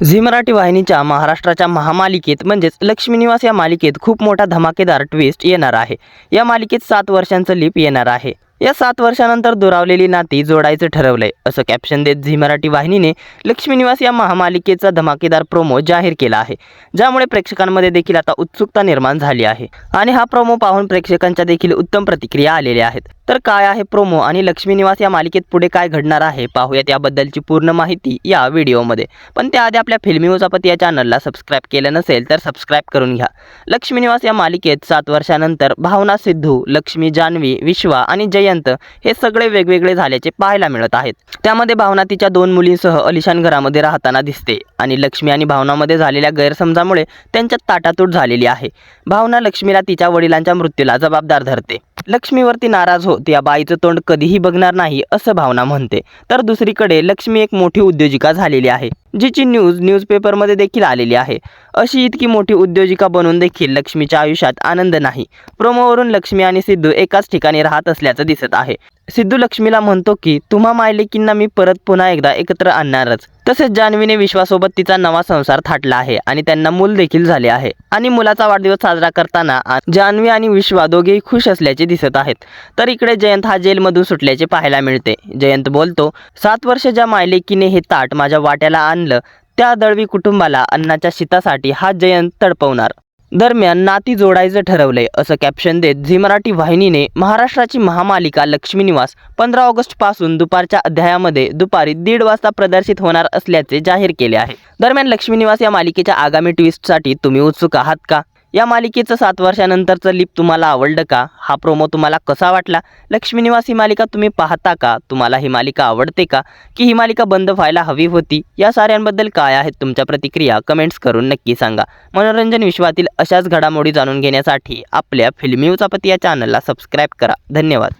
Zee Marathi वाहिनीच्या महाराष्ट्राच्या महामालिकेत म्हणजेच लक्ष्मी निवास या मालिकेत खूप मोठा धमाकेदार ट्विस्ट येणार आहे। या मालिकेत 7 वर्षांचं लीप येणार आहे। या 7 वर्षानंतर दुरावलेली नाती जोडायचं ठरवलंय असं कॅप्शन देत झी मराठी वाहिनीने लक्ष्मी निवास या महामालिकेचा धमाकेदार प्रोमो जाहीर केला आहे, ज्यामुळे प्रेक्षकांमध्ये देखील आता उत्सुकता निर्माण झाली आहे आणि हा प्रोमो पाहून प्रेक्षकांच्या देखील उत्तम प्रतिक्रिया आलेल्या आहेत। तर काय आहे प्रोमो आणि लक्ष्मी निवास या मालिकेत पुढे काय घडणार आहे पाहूयात याबद्दलची पूर्ण माहिती या व्हिडिओमध्ये। पण त्याआधी आपल्या फिल्मी उचापती या चॅनलला सबस्क्राइब केलं नसेल तर सबस्क्राइब करून घ्या। लक्ष्मी निवास या मालिकेत 7 वर्षानंतर भावना, सिद्धू, लक्ष्मी, जान्हवी, विश्वा आणि जयंत हे सगळे वेगवेगळे झाल्याचे पाहायला मिळत आहेत। त्यामध्ये भावना तिच्या 2 मुलींसह अलिशान घरामध्ये राहताना दिसते आणि लक्ष्मी आणि भावनामध्ये झालेल्या गैरसमजामुळे त्यांच्यात ताटातूट झालेली आहे। भावना लक्ष्मीला तिच्या वडिलांच्या मृत्यूला जबाबदार धरते। लक्ष्मीवरती नाराज होत या बाईचं तोंड कधीही बघणार नाही असं भावना म्हणते। तर दुसरीकडे लक्ष्मी एक मोठी उद्योजिका झालेली आहे, जिची न्यूजपेपरमध्ये देखील आलेली आहे। अशी इतकी मोठी उद्योजिका बनून देखील लक्ष्मीच्या आयुष्यात आनंद नाही। प्रोमोवरून लक्ष्मी आणि सिद्धू एकाच ठिकाणी राहत असल्याचं दिसत आहे। सिद्धू लक्ष्मीला म्हणतो की तुम्हा मायलेकींना मी परत पुन्हा एकदा एकत्र आणणारच। तसेच जान्हवीने विश्वासोबत तिचा नवा संसार थाटला आहे आणि त्यांना मूल देखील झाले आहे आणि मुलाचा वाढदिवस साजरा करताना जान्हवी आणि विश्वा दोघेही खुश असल्याचे दिसत आहेत। तर इकडे जयंत हा जेलमधून सुटल्याचे पाहायला मिळते। जयंत बोलतो, 7 वर्ष ज्या मायलेकीने हे ताट माझ्या वाट्याला आणलं त्या दळवी कुटुंबाला अन्नाच्या शितासाठी हा जयंत तडपवणार। दरम्यान नाती जोडायचं ठरवलंय असं कॅप्शन देत झी मराठी वाहिनीने महाराष्ट्राची महामालिका लक्ष्मी निवास 15 ऑगस्ट पासून दुपारच्या अध्यायामध्ये दुपारी 1:30 वाजता प्रदर्शित होणार असल्याचे जाहीर केले आहे। दरम्यान लक्ष्मी निवास या मालिकेच्या आगामी ट्विस्टसाठी तुम्ही उत्सुक आहात का? या मालिकेचं 7 वर्षानंतरचं लीप तुम्हाला आवडलं का? हा प्रोमो तुम्हाला कसा वाटला? लक्ष्मी निवास ही मालिका तुम्ही पाहता का? तुम्हाला ही मालिका आवडते का की ही मालिका बंद व्हायला हवी होती? या साऱ्यांबद्दल काय आहेत तुमच्या प्रतिक्रिया कमेंट्स करून नक्की सांगा। मनोरंजन विश्वातील अशाच घडामोडी जाणून घेण्यासाठी आपल्या फिल्मी उचापती या चॅनलला सबस्क्राइब करा। धन्यवाद।